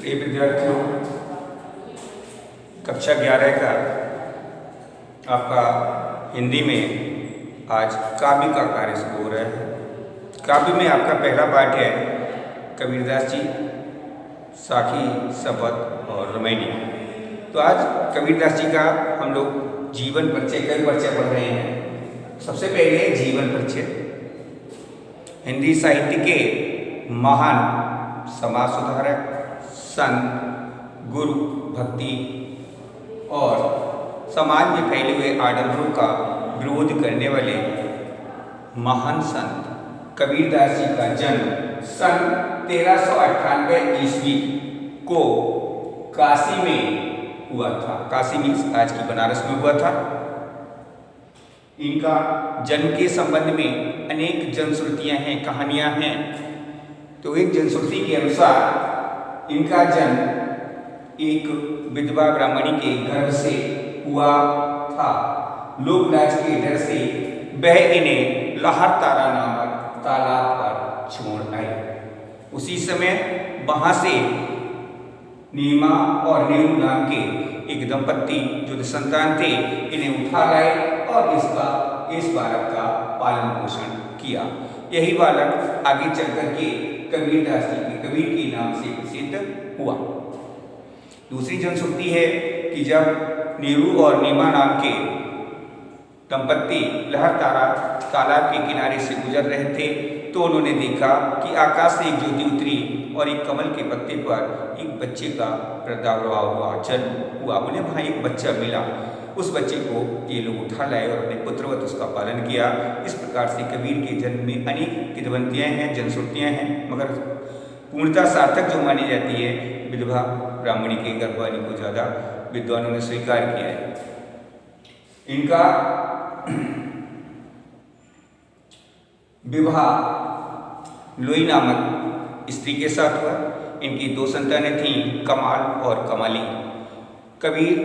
प्रिय विद्यार्थियों, कक्षा 11 का आपका हिंदी में आज काव्य का कार्य शुरू हो रहा है। काव्य में आपका पहला पाठ है कबीरदास जी, साखी, शपथ और रामायणी। तो आज कबीरदास जी का हम लोग जीवन परिचय, कई परिचय पढ़ रहे हैं। सबसे पहले जीवन परिचय। हिंदी साहित्य के महान समाज सुधारक, संत, गुरु, भक्ति और समाज में फैले हुए आडंबरों का विरोध करने वाले महान संत कबीरदास जी का जन्म सन 1398 ईस्वी को काशी में हुआ था। काशी में आज की बनारस में हुआ था। इनका जन्म के संबंध में अनेक जनश्रुतियां हैं, कहानियां हैं। तो एक जनश्रुति के अनुसार इनका जन्म एक विधवा ब्राह्मणी के गर्भ से हुआ था। लोकलाज के डर से वह इन्हें लहरतारा नामक तालाब पर छोड़ आई। उसी समय वहां से नीमा और नेहरू नाम के एक दंपत्ति जो संतान थे, इन्हें उठा लाए और इस बालक का पालन पोषण किया। यही बालक आगे चल करके कबीरदास जी के कबीर के नाम से प्रसिद्ध हुआ। दूसरी जनश्रुति है कि जब नेहरू और नीमा नाम के दंपत्ति लहरतारा तालाब के किनारे से गुजर रहे थे तो उन्होंने देखा कि आकाश से एक ज्योति उतरी और एक कमल के पत्ते पर एक बच्चे का प्रादुर्भाव हुआ, जन्म हुआ। उन्हें वहाँ एक बच्चा मिला। उस बच्चे को ये लोग उठा लाए और अपने पुत्रवत उसका पालन किया। इस प्रकार से कबीर के जन्म में अनेक किंवदंतियाँ हैं, जनश्रुतियाँ हैं, मगर पूर्णतः सार्थक जो मानी जाती है विधवा ब्राह्मणी के गर्भवानी को ज़्यादा विद्वानों ने स्वीकार किया है। इनका विवाह लोई नामक स्त्री के साथ हुआ। इनकी दो संतानें थीं, कमाल और कमाली। कबीर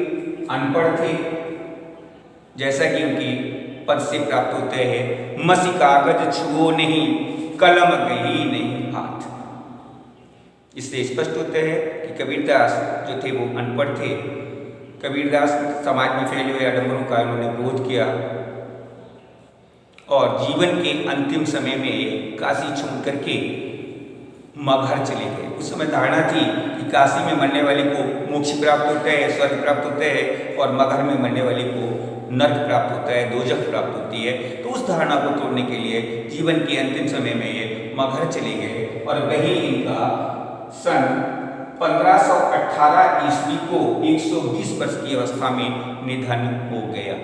अनपढ़ थे, जैसा कि उनकी पद से प्राप्त होते हैं, मसी कागज छुओ नहीं, कलम गई नहीं हाथ। इससे स्पष्ट होते हैं कि कबीरदास जो थे वो अनपढ़ थे। कबीरदास समाज में फैले हुए आडंबरों का उन्होंने विरोध किया और जीवन के अंतिम समय में काशी छोड़ करके मगहर चले गए। उस समय धारणा थी कि काशी में मरने वाले को मोक्ष प्राप्त होता है, स्वर्ग प्राप्त होता है, और मगहर में मरने वाले को नर्क प्राप्त होता है, दोजख प्राप्त होती है। तो उस धारणा को तोड़ने के लिए जीवन के अंतिम समय में ये मगहर चले गए और वहीं इनका सन 1518 ईस्वी को 120 वर्ष की अवस्था में निधन हो गया।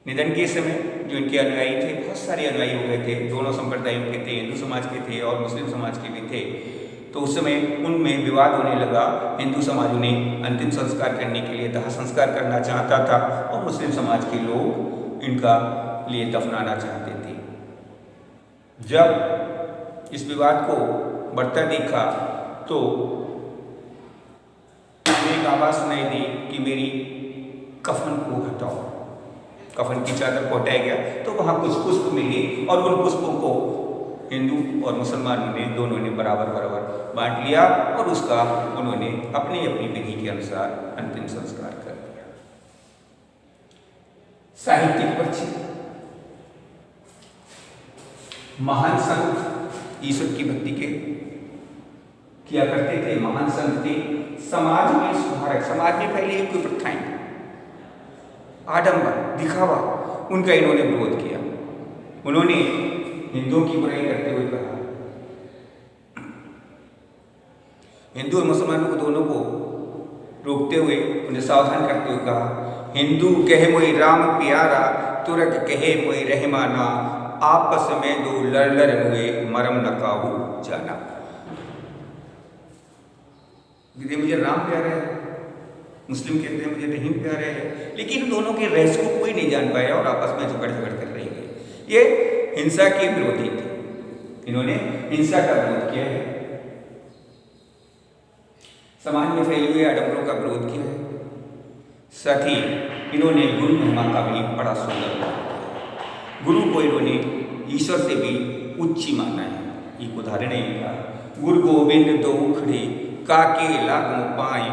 निधन के समय जो इनके अनुयायी थे, बहुत सारे अनुयायी हो गए थे, दोनों संप्रदायों के थे, हिंदू समाज के थे और मुस्लिम समाज के भी थे। तो उस समय उनमें विवाद होने लगा। हिंदू समाज उन्हें अंतिम संस्कार करने के लिए दाह संस्कार करना चाहता था और मुस्लिम समाज के लोग इनका लिए दफनाना चाहते थे। जब इस विवाद को बढ़ता देखा तो एक आवाज सुनाई दी कि मेरी कफन को हटाओ। कफन की चादर को हटाया गया तो वहाँ कुछ पुष्प मिले और उन पुष्पों को हिंदू और मुसलमानों ने दोनों ने बराबर बांट लिया और उसका उन्होंने अपनी अपनी विधि के अनुसार अंतिम संस्कार कर दिया। साहित्यिक परिचय। महान संत ईश्वर की भक्ति के किया करते थे, महान संत थे, समाज में सुधारक। समाज में पहले ही कोई प्रथाएं, आडंबर, दिखावा, उनका इन्होंने विरोध किया। उन्होंने हिंदुओं की बुराई करते हुए कहा, हिंदू और मुसलमानों को दोनों को रोकते हुए उन्हें सावधान करते हुए कहा, हिंदू कहे मोई राम प्यारा, तुरक कहे मोई रहमाना, आपस में दो लड़ हुए मरम न काहू जाना। मुझे राम प्यारे है, मुस्लिम कहते हैं मुझे रहीम प्यारे है, लेकिन दोनों के रहस्य को कोई नहीं जान पाया और आपस में झगड़ कर रही है। ये हिंसा के विरोधी थे, इन्होंने हिंसा का विरोध किया है। समाज में फैले हुए आडंबरों का विरोध किया है। साथ ही इन्होंने गुरु महिमा का भी बड़ा सुंदर गुरु को इन्होंने ईश्वर से भी उच्च माना है। एक उदाहरण है इनका गुरु गोविंद दो खड़े काके लागू पाए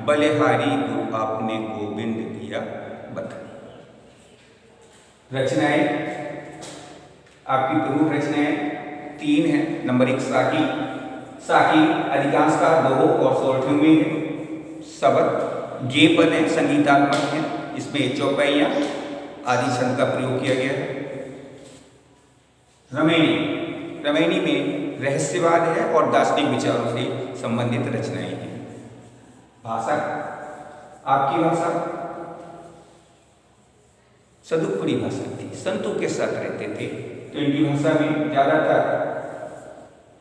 बलिहारी गुरु आपने गोविंद दिया बता। रचनाएं आपकी प्रमुख रचनाएं 3 हैं। नंबर 1 साकी। साकी अधिकांशतः दोहों और सोरठियों में है। शब्द गेपद है, संगीतात्मक है। इसमें चौपाइयाँ आदि छंद का प्रयोग किया गया है। रमैनी, रमैनी में रहस्यवाद है और दार्शनिक विचारों से संबंधित रचनाएं हैं। भाषा आपकी भाषा सदुपरी भाषा थी, संतों के साथ रहते थे, तो इनकी भाषा में ज़्यादातर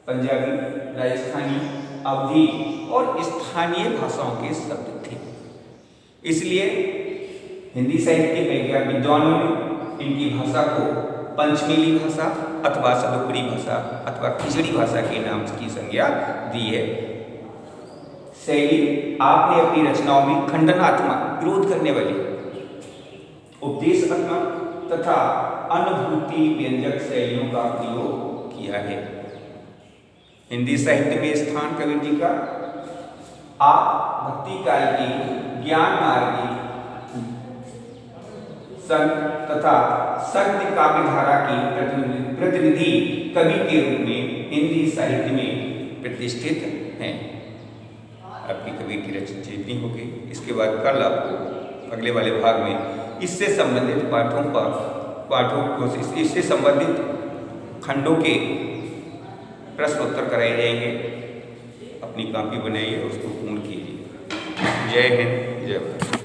पंजाबी, राजस्थानी, अवधी और स्थानीय भाषाओं के शब्द थे। इसलिए हिंदी साहित्य के विद्वानों ने इनकी भाषा को पंचमेली भाषा अथवा सदुपरी भाषा अथवा खिचड़ी भाषा के नाम की संज्ञा दी है। शैली आपने अपनी रचनाओं में खंडनात्मक, विरोध करने वाली, उपदेशात्मक तथा अनुभूति व्यंजक शैलियों का प्रयोग किया है। हिंदी साहित्य में स्थान कबीर जी का आप भक्ति काल की ज्ञान मार्गी संत तथा सत्य काव्यधारा की प्रतिनिधि कवि के रूप में हिंदी साहित्य में प्रतिष्ठित हैं। आपकी कबीर की रचना जितनी होगी, इसके बाद कल आपको अगले वाले भाग में इससे संबंधित पाठों को इससे संबंधित खंडों के प्रश्न उत्तर कराए जाएंगे। अपनी कॉपी बनाइए और उसको पूर्ण कीजिए। जय हिंद, जय भारत।